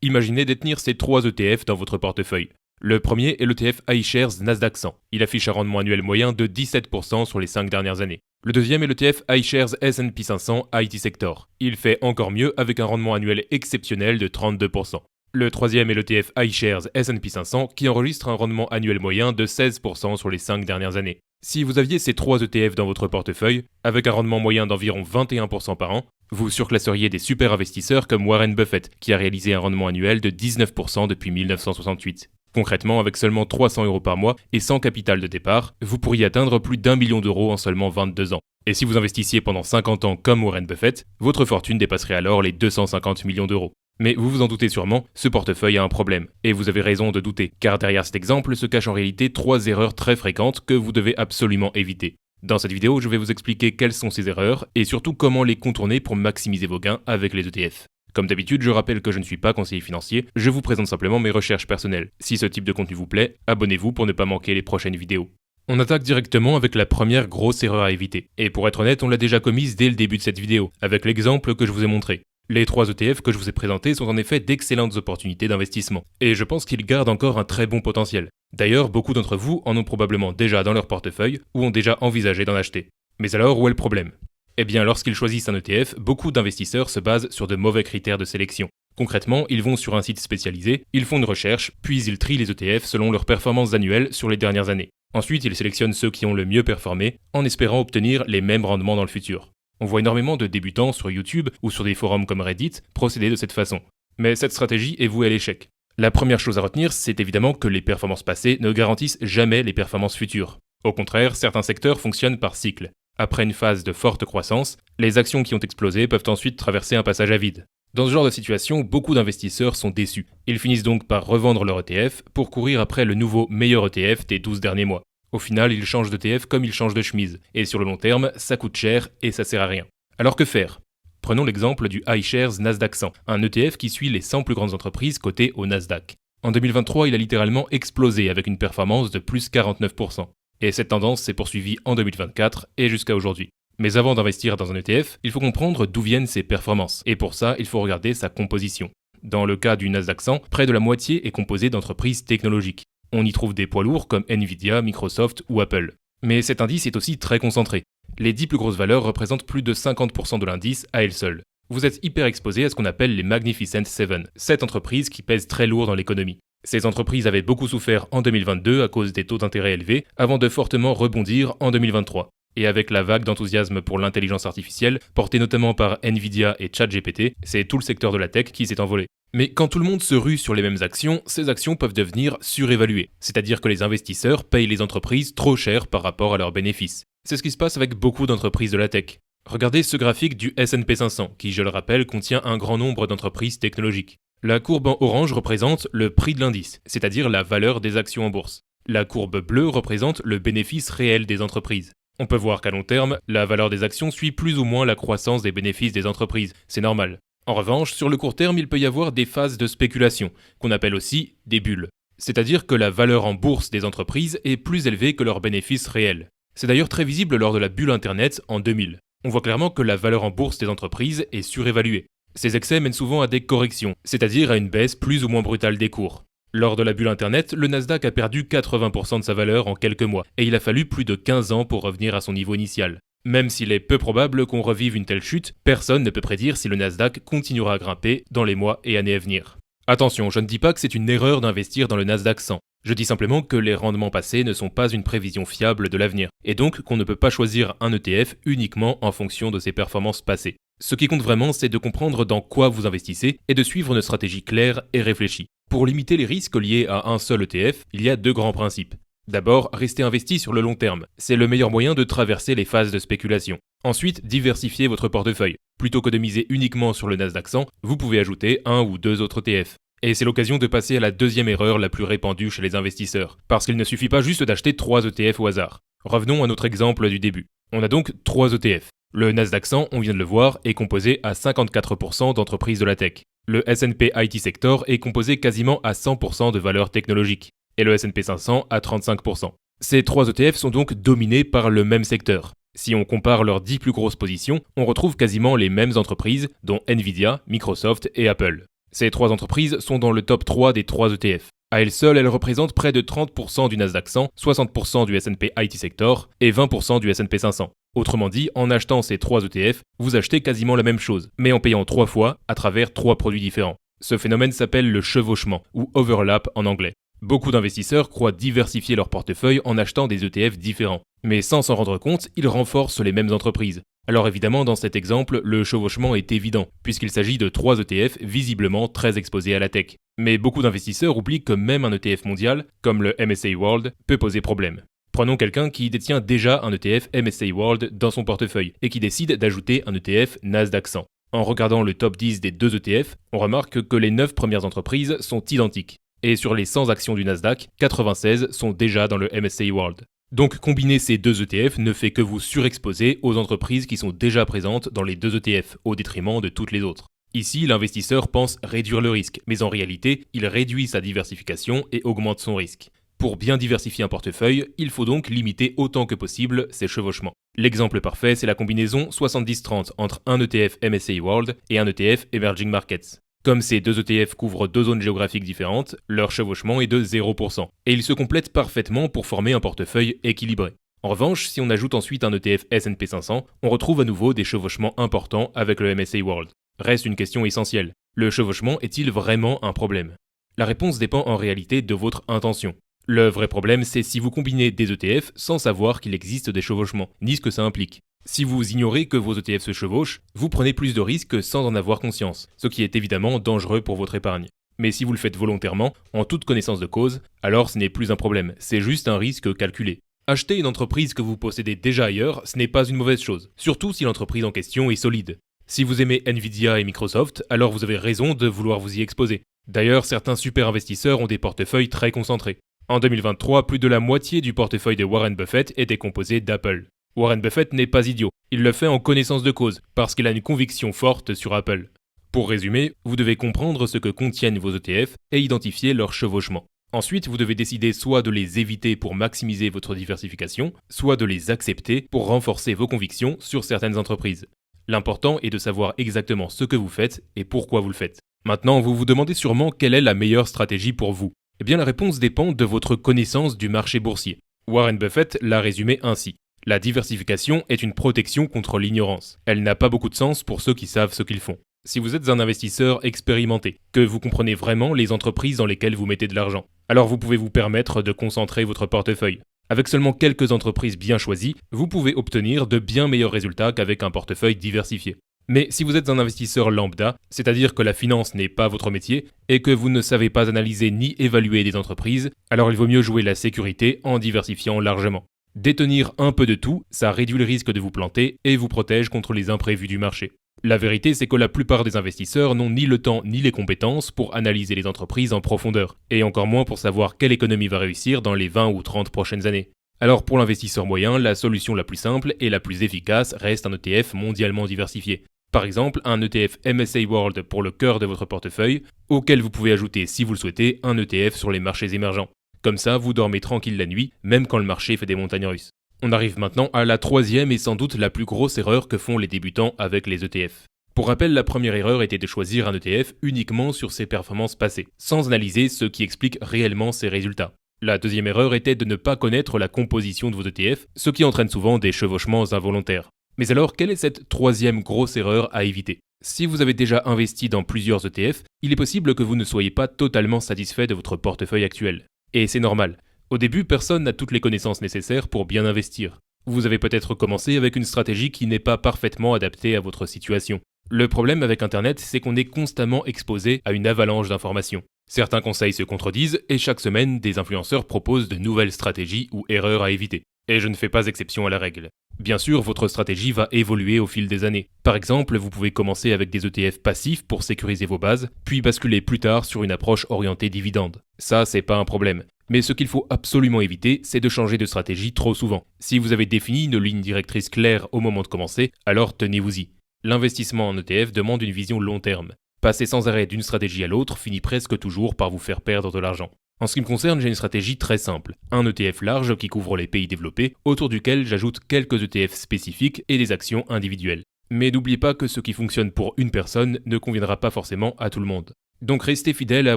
Imaginez détenir ces 3 ETF dans votre portefeuille. Le premier est l'ETF iShares Nasdaq 100. Il affiche un rendement annuel moyen de 17% sur les 5 dernières années. Le deuxième est l'ETF iShares S&P 500 IT Sector. Il fait encore mieux avec un rendement annuel exceptionnel de 32%. Le troisième est l'ETF iShares S&P 500 qui enregistre un rendement annuel moyen de 16% sur les 5 dernières années. Si vous aviez ces 3 ETF dans votre portefeuille, avec un rendement moyen d'environ 21% par an, vous surclasseriez des super investisseurs comme Warren Buffett, qui a réalisé un rendement annuel de 19% depuis 1968. Concrètement, avec seulement 300 € par mois et sans capital de départ, vous pourriez atteindre plus d'1 million d'euros en seulement 22 ans. Et si vous investissiez pendant 50 ans comme Warren Buffett, votre fortune dépasserait alors les 250 millions d'euros. Mais vous vous en doutez sûrement, ce portefeuille a un problème. Et vous avez raison de douter, car derrière cet exemple se cachent en réalité 3 erreurs très fréquentes que vous devez absolument éviter. Dans cette vidéo, je vais vous expliquer quelles sont ces erreurs et surtout comment les contourner pour maximiser vos gains avec les ETF. Comme d'habitude, je rappelle que je ne suis pas conseiller financier, je vous présente simplement mes recherches personnelles. Si ce type de contenu vous plaît, abonnez-vous pour ne pas manquer les prochaines vidéos. On attaque directement avec la première grosse erreur à éviter. Et pour être honnête, on l'a déjà commise dès le début de cette vidéo, avec l'exemple que je vous ai montré. Les 3 ETF que je vous ai présentés sont en effet d'excellentes opportunités d'investissement, et je pense qu'ils gardent encore un très bon potentiel. D'ailleurs, beaucoup d'entre vous en ont probablement déjà dans leur portefeuille ou ont déjà envisagé d'en acheter. Mais alors, où est le problème ? Eh bien, lorsqu'ils choisissent un ETF, beaucoup d'investisseurs se basent sur de mauvais critères de sélection. Concrètement, ils vont sur un site spécialisé, ils font une recherche, puis ils trient les ETF selon leurs performances annuelles sur les dernières années. Ensuite, ils sélectionnent ceux qui ont le mieux performé, en espérant obtenir les mêmes rendements dans le futur. On voit énormément de débutants sur YouTube ou sur des forums comme Reddit procéder de cette façon. Mais cette stratégie est vouée à l'échec. La première chose à retenir, c'est évidemment que les performances passées ne garantissent jamais les performances futures. Au contraire, certains secteurs fonctionnent par cycle. Après une phase de forte croissance, les actions qui ont explosé peuvent ensuite traverser un passage à vide. Dans ce genre de situation, beaucoup d'investisseurs sont déçus. Ils finissent donc par revendre leur ETF pour courir après le nouveau meilleur ETF des 12 derniers mois. Au final, ils changent d'ETF comme ils changent de chemise, et sur le long terme, ça coûte cher et ça sert à rien. Alors que faire ? Prenons l'exemple du iShares Nasdaq 100, un ETF qui suit les 100 plus grandes entreprises cotées au Nasdaq. En 2023, il a littéralement explosé avec une performance de plus 49%. Et cette tendance s'est poursuivie en 2024 et jusqu'à aujourd'hui. Mais avant d'investir dans un ETF, il faut comprendre d'où viennent ses performances, et pour ça, il faut regarder sa composition. Dans le cas du Nasdaq 100, près de la moitié est composée d'entreprises technologiques. On y trouve des poids lourds comme Nvidia, Microsoft ou Apple. Mais cet indice est aussi très concentré. Les 10 plus grosses valeurs représentent plus de 50% de l'indice à elles seules. Vous êtes hyper exposé à ce qu'on appelle les Magnificent Seven, 7 entreprises qui pèsent très lourd dans l'économie. Ces entreprises avaient beaucoup souffert en 2022 à cause des taux d'intérêt élevés, avant de fortement rebondir en 2023. Et avec la vague d'enthousiasme pour l'intelligence artificielle, portée notamment par Nvidia et ChatGPT, c'est tout le secteur de la tech qui s'est envolé. Mais quand tout le monde se rue sur les mêmes actions, ces actions peuvent devenir surévaluées, c'est-à-dire que les investisseurs payent les entreprises trop cher par rapport à leurs bénéfices. C'est ce qui se passe avec beaucoup d'entreprises de la tech. Regardez ce graphique du S&P 500, qui, je le rappelle, contient un grand nombre d'entreprises technologiques. La courbe en orange représente le prix de l'indice, c'est-à-dire la valeur des actions en bourse. La courbe bleue représente le bénéfice réel des entreprises. On peut voir qu'à long terme, la valeur des actions suit plus ou moins la croissance des bénéfices des entreprises, c'est normal. En revanche, sur le court terme, il peut y avoir des phases de spéculation, qu'on appelle aussi des bulles. C'est-à-dire que la valeur en bourse des entreprises est plus élevée que leurs bénéfices réels. C'est d'ailleurs très visible lors de la bulle Internet en 2000. On voit clairement que la valeur en bourse des entreprises est surévaluée. Ces excès mènent souvent à des corrections, c'est-à-dire à une baisse plus ou moins brutale des cours. Lors de la bulle Internet, le Nasdaq a perdu 80% de sa valeur en quelques mois, et il a fallu plus de 15 ans pour revenir à son niveau initial. Même s'il est peu probable qu'on revive une telle chute, personne ne peut prédire si le Nasdaq continuera à grimper dans les mois et années à venir. Attention, je ne dis pas que c'est une erreur d'investir dans le Nasdaq 100. Je dis simplement que les rendements passés ne sont pas une prévision fiable de l'avenir, et donc qu'on ne peut pas choisir un ETF uniquement en fonction de ses performances passées. Ce qui compte vraiment, c'est de comprendre dans quoi vous investissez et de suivre une stratégie claire et réfléchie. Pour limiter les risques liés à un seul ETF, il y a 2 grands principes. D'abord, restez investi sur le long terme. C'est le meilleur moyen de traverser les phases de spéculation. Ensuite, diversifiez votre portefeuille. Plutôt que de miser uniquement sur le Nasdaq 100, vous pouvez ajouter 1 ou 2 autres ETF. Et c'est l'occasion de passer à la deuxième erreur la plus répandue chez les investisseurs. Parce qu'il ne suffit pas juste d'acheter 3 ETF au hasard. Revenons à notre exemple du début. On a donc 3 ETF. Le Nasdaq 100, on vient de le voir, est composé à 54% d'entreprises de la tech. Le S&P IT Sector est composé quasiment à 100% de valeurs technologiques. Et le S&P 500 à 35%. Ces 3 ETF sont donc dominés par le même secteur. Si on compare leurs 10 plus grosses positions, on retrouve quasiment les mêmes entreprises, dont Nvidia, Microsoft et Apple. Ces 3 entreprises sont dans le top 3 des 3 ETF. À elles seules, elles représentent près de 30% du Nasdaq 100, 60% du S&P IT Sector et 20% du S&P 500. Autrement dit, en achetant ces 3 ETF, vous achetez quasiment la même chose, mais en payant 3 fois à travers 3 produits différents. Ce phénomène s'appelle le chevauchement, ou overlap en anglais. Beaucoup d'investisseurs croient diversifier leur portefeuille en achetant des ETF différents. Mais sans s'en rendre compte, ils renforcent les mêmes entreprises. Alors évidemment, dans cet exemple, le chevauchement est évident, puisqu'il s'agit de 3 ETF visiblement très exposés à la tech. Mais beaucoup d'investisseurs oublient que même un ETF mondial, comme le MSCI World, peut poser problème. Prenons quelqu'un qui détient déjà un ETF MSCI World dans son portefeuille et qui décide d'ajouter un ETF Nasdaq 100. En regardant le top 10 des 2 ETF, on remarque que les 9 premières entreprises sont identiques. Et sur les 100 actions du Nasdaq, 96 sont déjà dans le MSCI World. Donc combiner ces 2 ETF ne fait que vous surexposer aux entreprises qui sont déjà présentes dans les 2 ETF, au détriment de toutes les autres. Ici, l'investisseur pense réduire le risque, mais en réalité, il réduit sa diversification et augmente son risque. Pour bien diversifier un portefeuille, il faut donc limiter autant que possible ces chevauchements. L'exemple parfait, c'est la combinaison 70-30 entre un ETF MSCI World et un ETF Emerging Markets. Comme ces 2 ETF couvrent 2 zones géographiques différentes, leur chevauchement est de 0%, et ils se complètent parfaitement pour former un portefeuille équilibré. En revanche, si on ajoute ensuite un ETF S&P 500, on retrouve à nouveau des chevauchements importants avec le MSCI World. Reste une question essentielle. Le chevauchement est-il vraiment un problème ? La réponse dépend en réalité de votre intention. Le vrai problème, c'est si vous combinez des ETF sans savoir qu'il existe des chevauchements, ni ce que ça implique. Si vous ignorez que vos ETF se chevauchent, vous prenez plus de risques sans en avoir conscience, ce qui est évidemment dangereux pour votre épargne. Mais si vous le faites volontairement, en toute connaissance de cause, alors ce n'est plus un problème, c'est juste un risque calculé. Acheter une entreprise que vous possédez déjà ailleurs, ce n'est pas une mauvaise chose, surtout si l'entreprise en question est solide. Si vous aimez Nvidia et Microsoft, alors vous avez raison de vouloir vous y exposer. D'ailleurs, certains super investisseurs ont des portefeuilles très concentrés. En 2023, plus de la moitié du portefeuille de Warren Buffett était composé d'Apple. Warren Buffett n'est pas idiot, il le fait en connaissance de cause, parce qu'il a une conviction forte sur Apple. Pour résumer, vous devez comprendre ce que contiennent vos ETF et identifier leur chevauchement. Ensuite, vous devez décider soit de les éviter pour maximiser votre diversification, soit de les accepter pour renforcer vos convictions sur certaines entreprises. L'important est de savoir exactement ce que vous faites et pourquoi vous le faites. Maintenant, vous vous demandez sûrement quelle est la meilleure stratégie pour vous. Eh bien, la réponse dépend de votre connaissance du marché boursier. Warren Buffett l'a résumé ainsi. La diversification est une protection contre l'ignorance. Elle n'a pas beaucoup de sens pour ceux qui savent ce qu'ils font. Si vous êtes un investisseur expérimenté, que vous comprenez vraiment les entreprises dans lesquelles vous mettez de l'argent, alors vous pouvez vous permettre de concentrer votre portefeuille. Avec seulement quelques entreprises bien choisies, vous pouvez obtenir de bien meilleurs résultats qu'avec un portefeuille diversifié. Mais si vous êtes un investisseur lambda, c'est-à-dire que la finance n'est pas votre métier et que vous ne savez pas analyser ni évaluer des entreprises, alors il vaut mieux jouer la sécurité en diversifiant largement. Détenir un peu de tout, ça réduit le risque de vous planter et vous protège contre les imprévus du marché. La vérité, c'est que la plupart des investisseurs n'ont ni le temps ni les compétences pour analyser les entreprises en profondeur, et encore moins pour savoir quelle économie va réussir dans les 20 ou 30 prochaines années. Alors pour l'investisseur moyen, la solution la plus simple et la plus efficace reste un ETF mondialement diversifié. Par exemple, un ETF MSCI World pour le cœur de votre portefeuille, auquel vous pouvez ajouter, si vous le souhaitez, un ETF sur les marchés émergents. Comme ça, vous dormez tranquille la nuit, même quand le marché fait des montagnes russes. On arrive maintenant à la troisième et sans doute la plus grosse erreur que font les débutants avec les ETF. Pour rappel, la première erreur était de choisir un ETF uniquement sur ses performances passées, sans analyser ce qui explique réellement ses résultats. La deuxième erreur était de ne pas connaître la composition de vos ETF, ce qui entraîne souvent des chevauchements involontaires. Mais alors, quelle est cette troisième grosse erreur à éviter ? Si vous avez déjà investi dans plusieurs ETF, il est possible que vous ne soyez pas totalement satisfait de votre portefeuille actuel. Et c'est normal. Au début, personne n'a toutes les connaissances nécessaires pour bien investir. Vous avez peut-être commencé avec une stratégie qui n'est pas parfaitement adaptée à votre situation. Le problème avec Internet, c'est qu'on est constamment exposé à une avalanche d'informations. Certains conseils se contredisent et chaque semaine, des influenceurs proposent de nouvelles stratégies ou erreurs à éviter. Et je ne fais pas exception à la règle. Bien sûr, votre stratégie va évoluer au fil des années. Par exemple, vous pouvez commencer avec des ETF passifs pour sécuriser vos bases, puis basculer plus tard sur une approche orientée dividende. Ça, c'est pas un problème. Mais ce qu'il faut absolument éviter, c'est de changer de stratégie trop souvent. Si vous avez défini une ligne directrice claire au moment de commencer, alors tenez-vous-y. L'investissement en ETF demande une vision long terme. Passer sans arrêt d'une stratégie à l'autre finit presque toujours par vous faire perdre de l'argent. En ce qui me concerne, j'ai une stratégie très simple. Un ETF large qui couvre les pays développés, autour duquel j'ajoute quelques ETF spécifiques et des actions individuelles. Mais n'oubliez pas que ce qui fonctionne pour une personne ne conviendra pas forcément à tout le monde. Donc restez fidèle à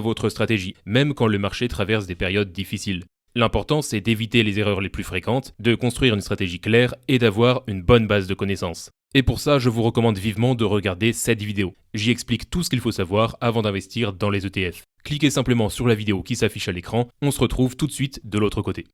votre stratégie, même quand le marché traverse des périodes difficiles. L'important, c'est d'éviter les erreurs les plus fréquentes, de construire une stratégie claire et d'avoir une bonne base de connaissances. Et pour ça, je vous recommande vivement de regarder cette vidéo. J'y explique tout ce qu'il faut savoir avant d'investir dans les ETF. Cliquez simplement sur la vidéo qui s'affiche à l'écran, on se retrouve tout de suite de l'autre côté.